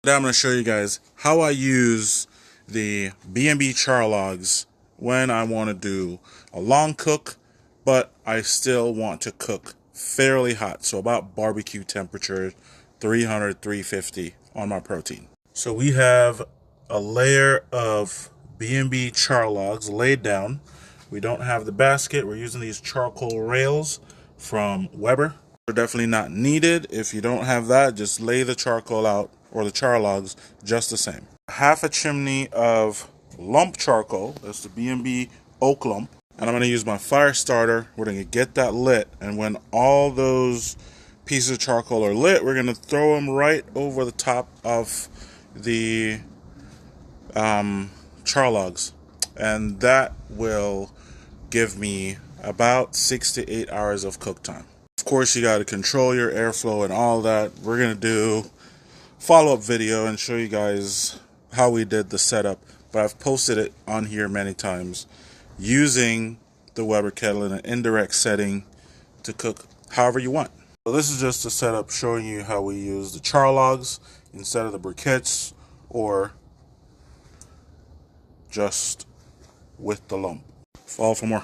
Today I'm going to show you guys how I use the B&B Charlogs when I want to do a long cook, but I still want to cook fairly hot. So about barbecue temperature, 300, 350 on my protein. So we have a layer of B&B Charlogs laid down. We don't have the basket. We're using these charcoal rails from Weber. They're definitely not needed. If you don't have that, just lay the charcoal out or the charlogs just the same. Half a chimney of lump charcoal. That's the B&B oak lump. And I'm going to use my fire starter. We're going to get that lit. And when all those pieces of charcoal are lit, we're going to throw them right over the top of the charlogs. And that will give me about 6 to 8 hours of cook time. Of course, you got to control your airflow and all that. We're going to do follow-up video and show you guys how we did the setup, but I've posted it on here many times using the Weber kettle in an indirect setting to cook however you want. So this is just a setup showing you how we use the charlogs instead of the briquettes or just with the lump. Follow for more.